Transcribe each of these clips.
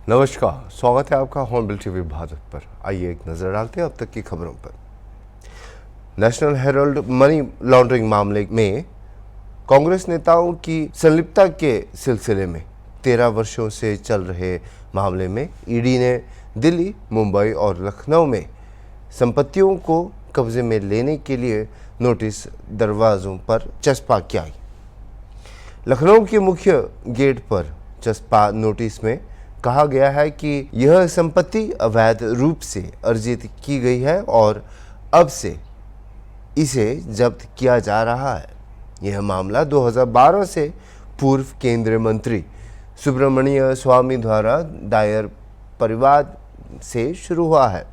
नमस्कार, स्वागत है आपका हॉर्नबिल टीवी भारत पर। आइए एक नज़र डालते हैं अब तक की खबरों पर। नेशनल हेराल्ड मनी लॉन्ड्रिंग मामले में कांग्रेस नेताओं की संलिप्तता के सिलसिले में 13 वर्षों से चल रहे मामले में ईडी ने दिल्ली, मुंबई और लखनऊ में संपत्तियों को कब्जे में लेने के लिए नोटिस दरवाजों पर चस्पा किया। लखनऊ के मुख्य गेट पर चस्पा नोटिस में कहा गया है कि यह संपत्ति अवैध रूप से अर्जित की गई है और अब से इसे जब्त किया जा रहा है। यह मामला 2012 से पूर्व केंद्रीय मंत्री सुब्रमण्य स्वामी द्वारा दायर परिवाद से शुरू हुआ है,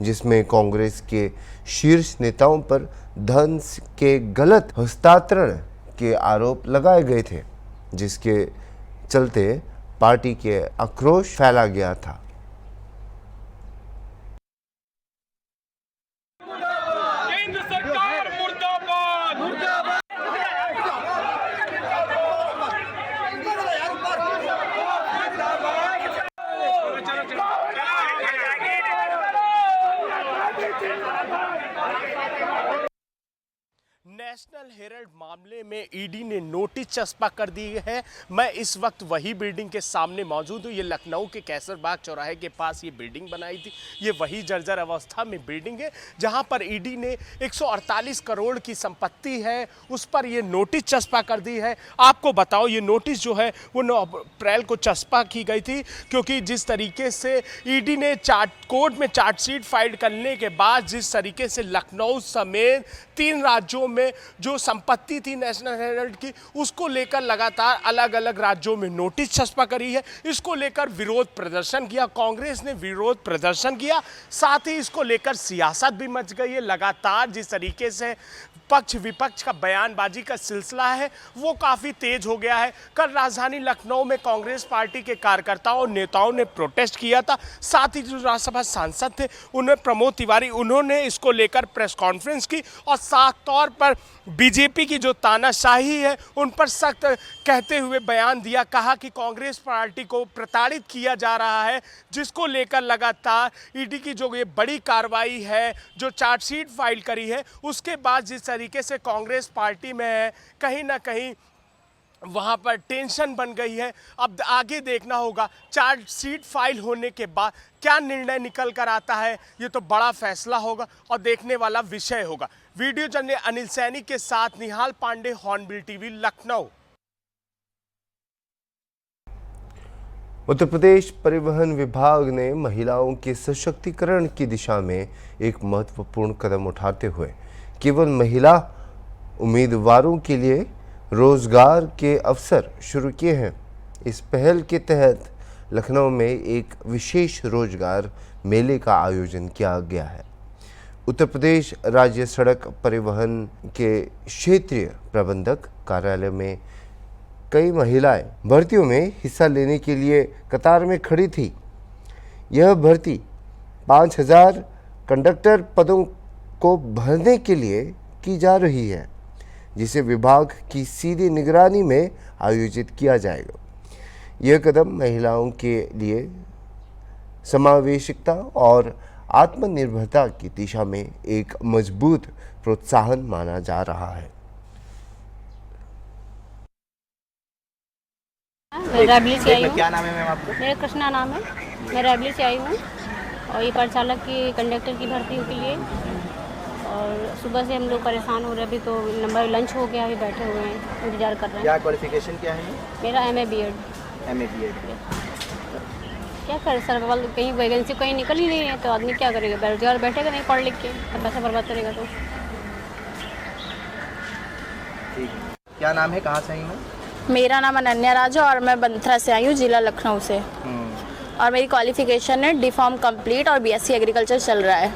जिसमें कांग्रेस के शीर्ष नेताओं पर धन के गलत हस्तांतरण के आरोप लगाए गए थे, जिसके चलते पार्टी के आक्रोश फैला गया था। केंद्र सरकार मुर्दाबाद मुर्दाबाद। नेशनल हेराल्ड मामले में ईडी ने नोटिस चस्पा कर दी है। मैं इस वक्त वही बिल्डिंग के सामने मौजूद हूँ। ये लखनऊ के कैसरबाग चौराहे के पास ये बिल्डिंग बनाई थी। ये वही जर्जर अवस्था में बिल्डिंग है जहाँ पर ईडी ने 148 करोड़ की संपत्ति है उस पर ये नोटिस चस्पा कर दी है। आपको बताओ, ये नोटिस जो है वो 9 अप्रैल को चस्पा की गई थी, क्योंकि जिस तरीके से ईडी ने कोर्ट में चार्जशीट फाइल करने के बाद जिस तरीके से लखनऊ समेत 3 राज्यों में जो संपत्ति थी नेशनल हेराल्ड की, उसको लेकर लगातार अलग अलग राज्यों में नोटिस चस्पा करी है। इसको लेकर विरोध प्रदर्शन किया, कांग्रेस ने विरोध प्रदर्शन किया, साथ ही इसको लेकर सियासत भी मच गई है। लगातार जिस तरीके से पक्ष विपक्ष का बयानबाजी का सिलसिला है वो काफ़ी तेज हो गया है। कल राजधानी लखनऊ में कांग्रेस पार्टी के कार्यकर्ताओं और नेताओं ने प्रोटेस्ट किया था। साथ ही जो राज्यसभा सांसद थे उन्हें प्रमोद तिवारी, उन्होंने इसको लेकर प्रेस कॉन्फ्रेंस की और साफ तौर पर बीजेपी की जो तानाशाही है उन पर सख्त कहते हुए बयान दिया। कहा कि कांग्रेस पार्टी को प्रताड़ित किया जा रहा है, जिसको लेकर लगातार ईडी की जो ये बड़ी कार्रवाई है, जो चार्जशीट फाइल करी है, उसके बाद जिस तरीके से कांग्रेस पार्टी में है, कहीं ना कहीं वहाँ पर टेंशन बन गई है। अब आगे देखना होगा चार्जशीट फाइल होने के बाद क्या निर्णय निकल कर आता है। ये तो बड़ा फैसला होगा और देखने वाला विषय होगा। वीडियो जर्नलिस्ट अनिल सैनी के साथ निहाल पांडे, हॉर्नबिल टीवी, लखनऊ। उत्तर प्रदेश परिवहन विभाग ने महिलाओं के सशक्तिकरण की दिशा में एक महत्वपूर्ण कदम उठाते हुए केवल महिला उम्मीदवारों के लिए रोजगार के अवसर शुरू किए हैं। इस पहल के तहत लखनऊ में एक विशेष रोजगार मेले का आयोजन किया गया है। उत्तर प्रदेश राज्य सड़क परिवहन के क्षेत्रीय प्रबंधक कार्यालय में कई महिलाएं भर्तियों में हिस्सा लेने के लिए कतार में खड़ी थी। यह भर्ती 5000 कंडक्टर पदों को भरने के लिए की जा रही है, जिसे विभाग की सीधी निगरानी में आयोजित किया जाएगा। यह कदम महिलाओं के लिए समावेशिकता और आत्मनिर्भरता की दिशा में एक मजबूत प्रोत्साहन माना जा रहा है। मैं रैबली से आई हूँ। क्या नाम है मैम आपका? मेरा कृष्णा नाम है। मैं रैबली से आई हूँ और ये परिचालक की कंडक्टर की भर्ती के लिए, और सुबह से हम लोग परेशान हो रहे हैं। अभी तो नंबर लंच हो गया, अभी बैठे हुए हैं, इंतजार कर रहे हैं। क्या क्वालिफिकेशन क्या है? मेरा MA B.Ed। क्या कर सर, कहीं वैकेंसी कहीं निकल ही नहीं है तो आदमी क्या करेगा? बेरोजगार बैठेगा नहीं पढ़ लिख के, तो पैसा बर्बाद करेगा। तो ठीक है। क्या नाम है, कहाँ से आई हैं? मेरा नाम अनन्या राज है और मैं बंथरा से आई हूँ, जिला लखनऊ से। और मेरी क्वालिफिकेशन है D.Pharm कंप्लीट और BSc एग्रीकल्चर चल रहा है।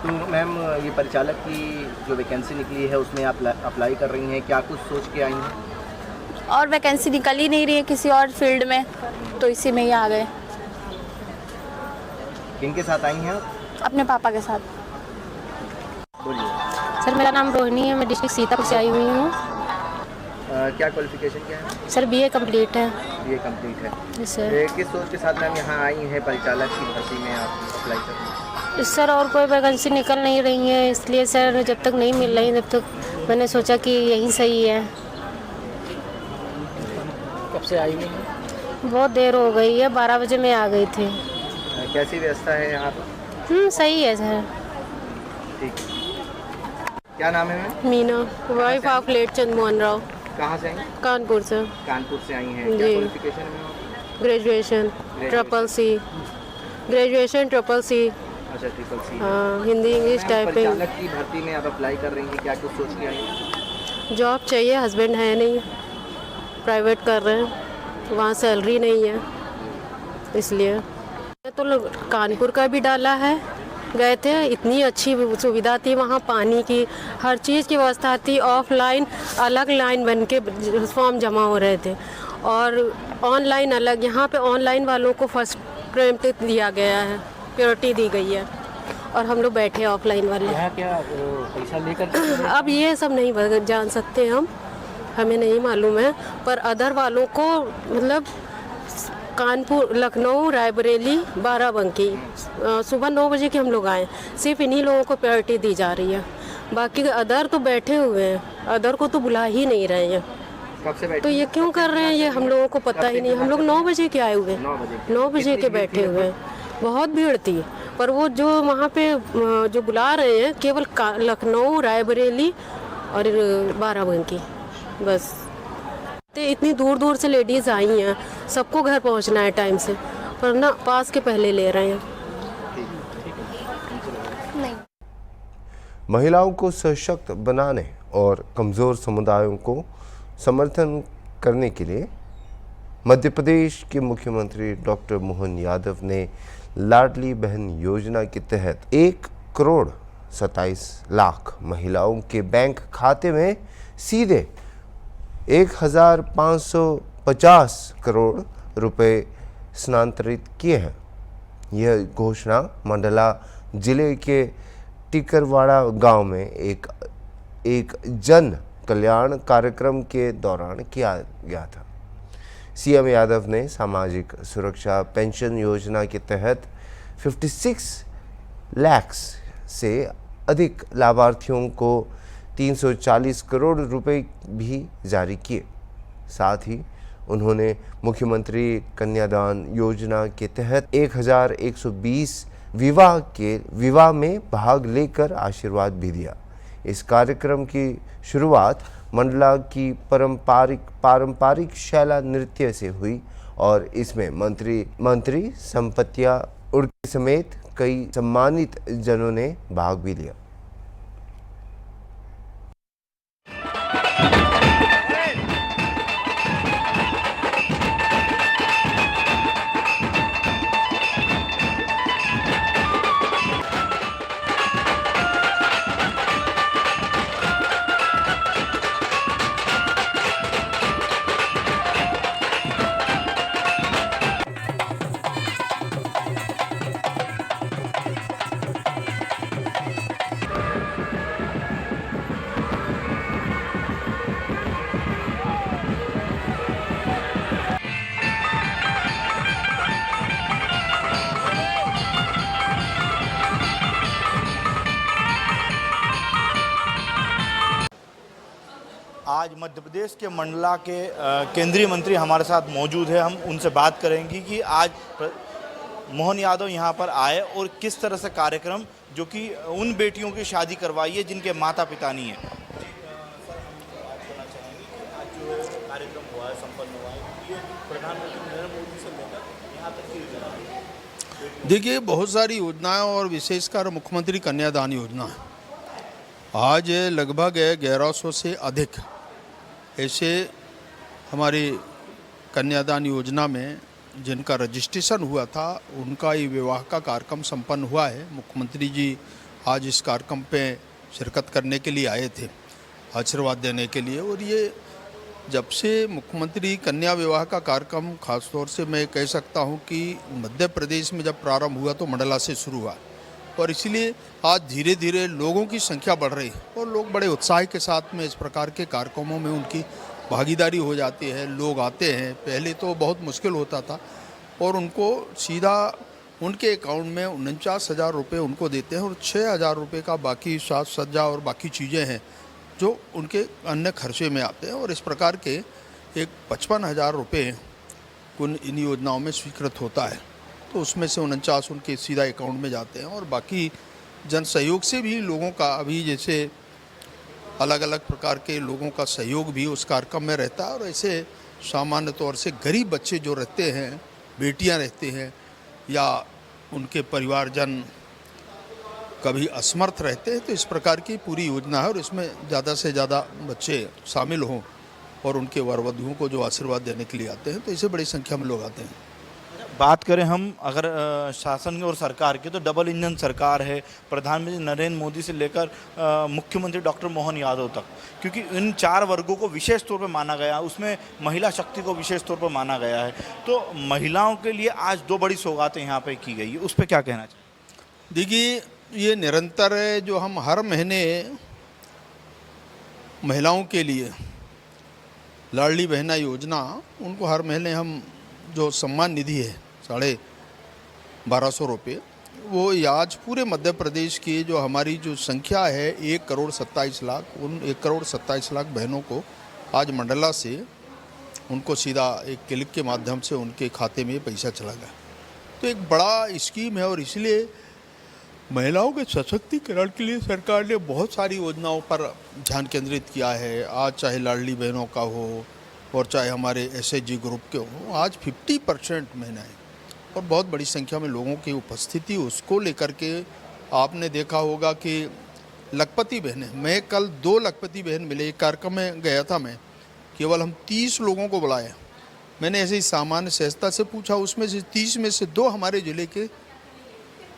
तो मैम, ये परिचालक की जो वैकेंसी निकली है उसमें आप अप्लाई कर रही हैं, क्या कुछ सोच के आई हैं? और वैकेंसी निकल ही नहीं रही है किसी और फील्ड में, तो इसी में ही आ गए। किनके साथ आई हैं आप? अपने पापा के साथ। बोलिए। सर मेरा नाम रोहिणी है, मैं डिस्ट्रिक्ट सीतापुर से आई हुई हूँ। क्या क्वालिफिकेशन क्या है? सर BA कंप्लीट है। ये कंप्लीट है। जी सर। किस सोच के साथ मैम यहाँ आई हैं परिचालक की भर्ती में आप अप्लाई करने? सर और कोई वैकेंसी निकल नहीं रही है, इसलिए सर जब तक नहीं मिल रही तब तक मैंने सोचा कि यही सही है। कब से आई हुई हैं? बहुत देर हो गई है, 12 बजे मैं आ गई थी। कैसी व्यवस्था है यहाँ पर? सही है सर। ठीक है। क्या नाम है ma'am? Meena, wife of late Chandramohan Rao, कहाँ से आई? कानपुर से। कानपुर से आई हैं। क्या जी। क्वालिफिकेशन है ma'am? Graduation triple C. Graduation triple C. अच्छा, ट्रिपल सी। हाँ, हिंदी इंग्लिश मैम, टाइपिंग। परिचालक की भर्ती में आप अप्लाई कर रही हैं, क्या कुछ सोच के आई हैं? जॉब चाहिए, हस्बैंड है नहीं, प्राइवेट कर रहे हैं, वहाँ सैलरी नहीं है, इसलिए। तो कानपुर का भी डाला है, गए थे, इतनी अच्छी सुविधा थी वहाँ, पानी की हर चीज़ की व्यवस्था थी। ऑफलाइन अलग लाइन बन के फॉर्म जमा हो रहे थे और ऑनलाइन अलग। यहाँ पे ऑनलाइन वालों को फर्स्ट प्रायोरिटी दिया गया है, प्रायोरिटी दी गई है और हम लोग बैठे ऑफलाइन वाले। यहाँ क्या पैसा लेकर? अब ये सब नहीं जान सकते हम, हमें नहीं मालूम है, पर अदर वालों को मतलब कानपुर, लखनऊ, रायबरेली, बाराबंकी सुबह 9 बजे के हम लोग आए, सिर्फ इन्हीं लोगों को प्रायोरिटी दी जा रही है। बाकी अदर तो बैठे हुए हैं, अदर को तो बुला ही नहीं रहे हैं। कब से बैठे? तो ये क्यों कर रहे हैं ये हम लोगों को पता ही नहीं। हम लोग 9 बजे के आए हुए, 9 बजे के बैठे हुए हैं। बहुत भीड़ थी, पर वो जो वहाँ पे जो बुला रहे हैं केवल लखनऊ, रायबरेली और बाराबंकी बस। तो इतनी दूर दूर से लेडीज़ आई हैं, सबको घर पहुँचना है टाइम से, पर ना पास के पहले ले रहे हैं। नहीं। महिलाओं को सशक्त बनाने और कमज़ोर समुदायों को समर्थन करने के लिए मध्य प्रदेश के मुख्यमंत्री डॉक्टर मोहन यादव ने लाडली बहन योजना के तहत 1,27,00,000 महिलाओं के बैंक खाते में सीधे 1,550 करोड़ रुपए स्थानांतरित किए हैं। यह घोषणा मंडला जिले के टिकरवाड़ा गांव में एक जन कल्याण कार्यक्रम के दौरान किया गया था। सीएम यादव ने सामाजिक सुरक्षा पेंशन योजना के तहत 56 लाख से अधिक लाभार्थियों को 340 करोड़ रुपए भी जारी किए। साथ ही उन्होंने मुख्यमंत्री कन्यादान योजना के तहत 1120 विवाह में भाग लेकर आशीर्वाद भी दिया। इस कार्यक्रम की शुरुआत मंडला की पारंपरिक शैला नृत्य से हुई और इसमें मंत्री संपत्तियां उड़के समेत कई सम्मानित जनों ने भाग भी लिया। आज मध्य प्रदेश के मंडला के केंद्रीय मंत्री हमारे साथ मौजूद है। हम उनसे बात करेंगे कि आज मोहन यादव यहाँ पर आए और किस तरह से कार्यक्रम जो कि उन बेटियों की शादी करवाई है जिनके माता पिता नहीं है। कार्यक्रम हुआ है, संपन्न हुआ है, ये प्रधानमंत्री नरेंद्र मोदी से लेकर यहाँ तक की योजना। देखिए, बहुत सारी योजनाएं और विशेषकर मुख्यमंत्री कन्यादान योजना है। आज लगभग 1100 से अधिक ऐसे हमारी कन्यादान योजना में जिनका रजिस्ट्रेशन हुआ था उनका ये विवाह का कार्यक्रम संपन्न हुआ है। मुख्यमंत्री जी आज इस कार्यक्रम पे शिरकत करने के लिए आए थे, आशीर्वाद देने के लिए। और ये जब से मुख्यमंत्री कन्या विवाह का कार्यक्रम खासतौर से मैं कह सकता हूँ कि मध्य प्रदेश में जब प्रारंभ हुआ तो मंडला से शुरू हुआ और इसलिए आज धीरे धीरे लोगों की संख्या बढ़ रही है और लोग बड़े उत्साह के साथ में इस प्रकार के कार्यक्रमों में उनकी भागीदारी हो जाती है, लोग आते हैं। पहले तो बहुत मुश्किल होता था और उनको सीधा उनके अकाउंट में 49,000 रुपये उनको देते हैं और 6,000 रुपये का बाकी साज सज्जा और बाकी चीज़ें हैं जो उनके अन्य खर्चे में आते हैं। और इस प्रकार के एक 55,000 रुपये कुल इन योजनाओं में स्वीकृत होता है, तो उसमें से 49 उनके सीधा अकाउंट में जाते हैं। और बाकी जन सहयोग से भी लोगों का अभी जैसे अलग अलग प्रकार के लोगों का सहयोग भी उस कार्यक्रम में रहता है। और ऐसे सामान्य तौर से गरीब बच्चे जो रहते हैं, बेटियां रहती हैं या उनके परिवारजन कभी असमर्थ रहते हैं, तो इस प्रकार की पूरी योजना है और इसमें ज़्यादा से ज़्यादा बच्चे शामिल हों और उनके वर वधुओं को जो आशीर्वाद देने के लिए आते हैं, तो इसे बड़ी संख्या में लोग आते हैं। बात करें हम अगर शासन और सरकार की, तो डबल इंजन सरकार है, प्रधानमंत्री नरेंद्र मोदी से लेकर मुख्यमंत्री डॉक्टर मोहन यादव तक, क्योंकि इन 4 वर्गों को विशेष तौर पर माना गया, उसमें महिला शक्ति को विशेष तौर पर माना गया है। तो महिलाओं के लिए आज 2 बड़ी सौगातें यहाँ पे की गई है, उस पर क्या कहना चाहिए? देखिए, ये निरंतर है जो हम हर महीने महिलाओं के लिए लाडली बहना योजना, उनको हर महीने हम जो सम्मान निधि है 1250 रुपये, वो आज पूरे मध्य प्रदेश की जो हमारी जो संख्या है 1,27,00,000, उन 1,27,00,000 बहनों को आज मंडला से उनको सीधा एक क्लिक के माध्यम से उनके खाते में पैसा चला गया। तो एक बड़ा स्कीम है और इसलिए महिलाओं के सशक्तिकरण के लिए सरकार ने बहुत सारी योजनाओं पर ध्यान केंद्रित किया है। आज चाहे लाडली बहनों का हो और चाहे हमारे एसएचजी ग्रुप के हो, आज 50% महिलाएं और बहुत बड़ी संख्या में लोगों की उपस्थिति, उसको लेकर के आपने देखा होगा कि लखपति बहनें, मैं कल 2 लखपति बहन मिले, एक कार्यक्रम में गया था मैं, केवल हम 30 लोगों को बुलाया। मैंने ऐसे ही सामान्य सहजता से पूछा, उसमें से 30 में से 2 हमारे ज़िले के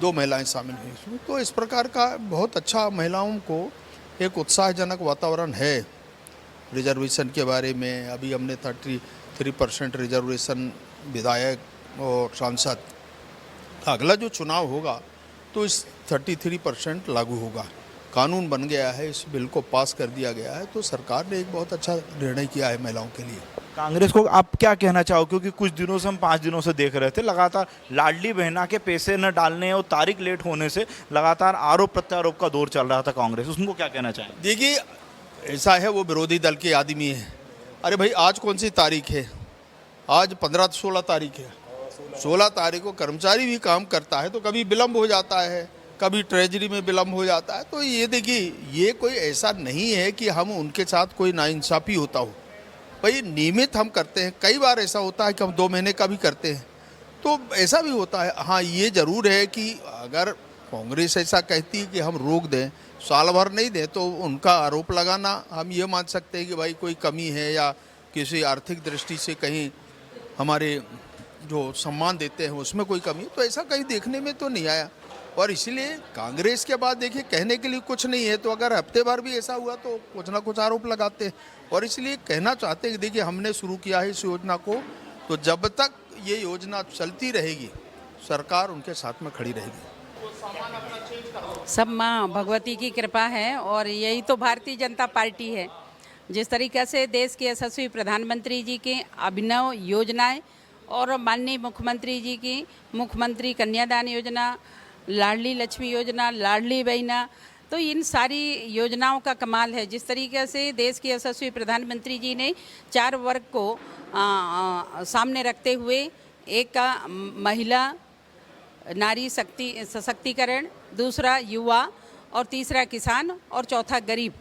2 महिलाएं शामिल हुई इसमें। तो इस प्रकार का बहुत अच्छा महिलाओं को एक उत्साहजनक वातावरण है। रिजर्वेशन के बारे में अभी हमने 33% रिजर्वेशन विधायक और सांसद, अगला जो चुनाव होगा तो इस 33% लागू होगा। कानून बन गया है, इस बिल को पास कर दिया गया है, तो सरकार ने एक बहुत अच्छा निर्णय किया है महिलाओं के लिए। कांग्रेस को आप क्या कहना चाहो, क्योंकि कुछ दिनों से हम 5 दिनों से देख रहे थे लगातार लाडली बहना के पैसे न डालने और तारीख लेट होने से लगातार आरोप प्रत्यारोप का दौर चल रहा था कांग्रेस, उसको क्या कहना चाहेंगे? देखिए, ऐसा है, वो विरोधी दल के आदमी है। अरे भाई, आज कौन सी तारीख है? आज 15-16 तारीख है। 16 तारीख को कर्मचारी भी काम करता है तो कभी विलम्ब हो जाता है, कभी ट्रेजरी में विलम्ब हो जाता है। तो ये देखिए, ये कोई ऐसा नहीं है कि हम उनके साथ कोई नाइंसाफ़ी होता हो। भाई, नियमित हम करते हैं, कई बार ऐसा होता है कि हम 2 महीने का भी करते हैं, तो ऐसा भी होता है। हाँ, ये ज़रूर है कि अगर कांग्रेस ऐसा कहती है कि हम रोक दें, साल भर नहीं दें, तो उनका आरोप लगाना हम ये मान सकते हैं कि भाई कोई कमी है या किसी आर्थिक दृष्टि से कहीं हमारे जो सम्मान देते हैं उसमें कोई कमी, तो ऐसा कहीं देखने में तो नहीं आया। और इसलिए कांग्रेस के बाद देखिए, कहने के लिए कुछ नहीं है, तो अगर हफ्ते भर भी ऐसा हुआ तो कुछ ना कुछ आरोप लगाते हैं। और इसलिए कहना चाहते हैं कि देखिए, हमने शुरू किया है इस योजना को, तो जब तक ये योजना चलती रहेगी सरकार उनके साथ में खड़ी रहेगी। सब माँ भगवती की कृपा है और यही तो भारतीय जनता पार्टी है। जिस तरीक़े से देश के यशस्वी प्रधानमंत्री जी की अभिनव योजनाएं और माननीय मुख्यमंत्री जी की मुख्यमंत्री कन्यादान योजना, लाडली लक्ष्मी योजना, लाडली बहना, तो इन सारी योजनाओं का कमाल है। जिस तरीके से देश के यशस्वी प्रधानमंत्री जी ने 4 वर्ग को सामने रखते हुए, एक का महिला नारी शक्ति सशक्तिकरण, दूसरा युवा और तीसरा किसान और चौथा गरीब,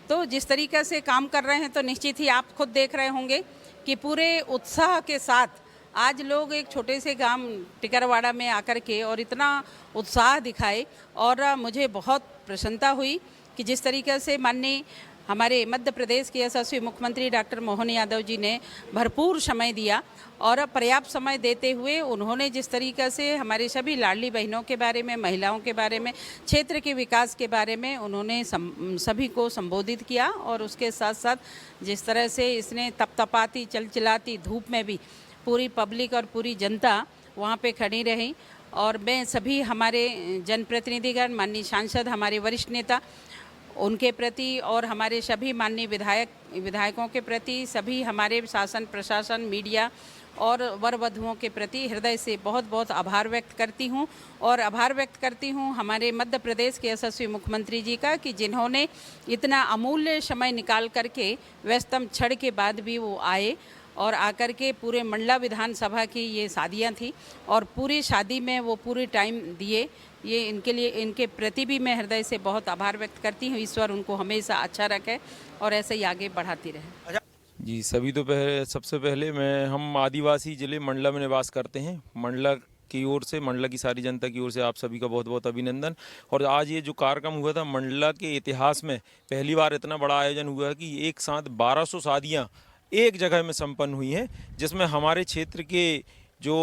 तो जिस तरीके से काम कर रहे हैं तो निश्चित ही आप खुद देख रहे होंगे कि पूरे उत्साह के साथ आज लोग एक छोटे से गांव टिकरवाड़ा में आकर के और इतना उत्साह दिखाए। और मुझे बहुत प्रसन्नता हुई कि जिस तरीके से माननीय हमारे मध्य प्रदेश के यशस्वी मुख्यमंत्री डॉक्टर मोहन यादव जी ने भरपूर समय दिया और पर्याप्त समय देते हुए उन्होंने जिस तरीके से हमारे सभी लाडली बहनों के बारे में, महिलाओं के बारे में, क्षेत्र के विकास के बारे में उन्होंने सभी को संबोधित किया। और उसके साथ साथ जिस तरह से इसने तपतपाती चलचिलाती धूप में भी पूरी पब्लिक और पूरी जनता वहाँ पे खड़ी रही। और मैं सभी हमारे जनप्रतिनिधिगण, माननीय सांसद, हमारे वरिष्ठ नेता उनके प्रति और हमारे सभी माननीय विधायकों के प्रति, सभी हमारे शासन प्रशासन, मीडिया और वर वधुओं के प्रति हृदय से बहुत बहुत आभार व्यक्त करती हूँ। और आभार व्यक्त करती हूँ हमारे मध्य प्रदेश के यशस्वी मुख्यमंत्री जी का, कि जिन्होंने इतना अमूल्य समय निकाल करके व्यस्तम क्षण के बाद भी वो आए और आकर के पूरे मंडला विधानसभा की ये शादियाँ थी और पूरी शादी में वो पूरी टाइम दिए। ये इनके लिए, इनके प्रति भी मैं हृदय से बहुत आभार व्यक्त करती हूँ। ईश्वर उनको हमेशा अच्छा रखे और ऐसे ही आगे बढ़ाती रहे। जी सबसे पहले हम आदिवासी जिले मंडला में निवास करते हैं। मंडला की ओर से, मंडला की सारी जनता की ओर से आप सभी का बहुत बहुत अभिनंदन। और आज ये जो कार्यक्रम हुआ था, मंडला के इतिहास में पहली बार इतना बड़ा आयोजन हुआ है कि एक साथ 1200 शादियाँ एक जगह में संपन्न हुई हैं, जिसमें हमारे क्षेत्र के जो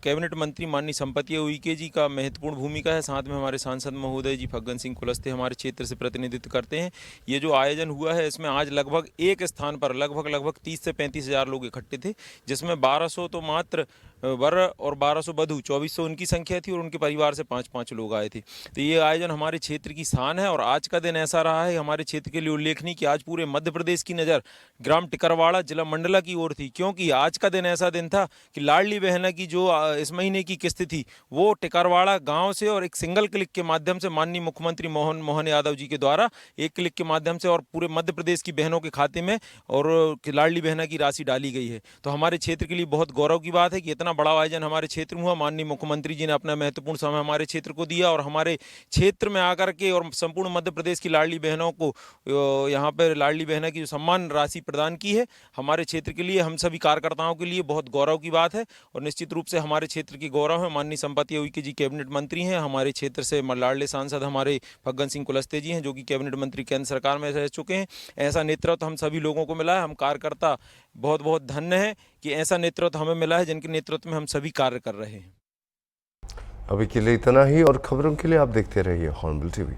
कैबिनेट मंत्री माननीय संपत्ति उइके जी का महत्वपूर्ण भूमिका है। साथ में हमारे सांसद महोदय जी फग्गन सिंह कुलस्ते हमारे क्षेत्र से प्रतिनिधित्व करते हैं। ये जो आयोजन हुआ है, इसमें आज लगभग एक स्थान पर लगभग 30 से 35 हज़ार लोग इकट्ठे थे, जिसमें 1200 तो मात्र वर और 1200 वधु, 2400 उनकी संख्या थी और उनके परिवार से 5-5 लोग आए थे। तो ये आयोजन हमारे क्षेत्र की शान है। और आज का दिन ऐसा रहा है हमारे क्षेत्र के लिए उल्लेखनीय कि आज पूरे मध्य प्रदेश की नज़र ग्राम टिकरवाड़ा जिला मंडला की ओर थी, क्योंकि आज का दिन ऐसा दिन था कि लाडली बहना की जो इस महीने की किस्त थी वो टिकरवाड़ा गाँव से और एक सिंगल क्लिक के माध्यम से माननीय मुख्यमंत्री मोहन यादव जी के द्वारा एक क्लिक के माध्यम से और पूरे मध्य प्रदेश की बहनों के खाते में और लाडली बहना की राशि डाली गई है। तो हमारे क्षेत्र के लिए बहुत गौरव की बात है कि इतना बड़ा आयोजन हमारे क्षेत्र में हुआ। माननीय मुख्यमंत्री जी ने अपना महत्वपूर्ण समय हमारे क्षेत्र को दिया और हमारे क्षेत्र में आकर के और संपूर्ण मध्य प्रदेश की लाडली बहनों को यहाँ पर लाडली बहना की जो सम्मान राशि प्रदान की है, हमारे क्षेत्र के लिए, हम सभी कार्यकर्ताओं के लिए बहुत गौरव की बात है। और निश्चित रूप से हमारे क्षेत्र की गौरव है। माननीय संपत्ति उइके जी कैबिनेट मंत्री हैं, हमारे क्षेत्र से लाडले सांसद हमारे फग्गन सिंह कुलस्ते जी हैं, जो कि कैबिनेट मंत्री केंद्र सरकार में रह चुके हैं। ऐसा नेतृत्व हम सभी लोगों को मिला है। हम कार्यकर्ता बहुत बहुत धन्य हैं कि ऐसा नेतृत्व हमें मिला है, जिनके नेतृत्व में हम सभी कार्य कर रहे हैं। अभी के लिए इतना ही, और खबरों के लिए आप देखते रहिए हॉर्नबिल टीवी।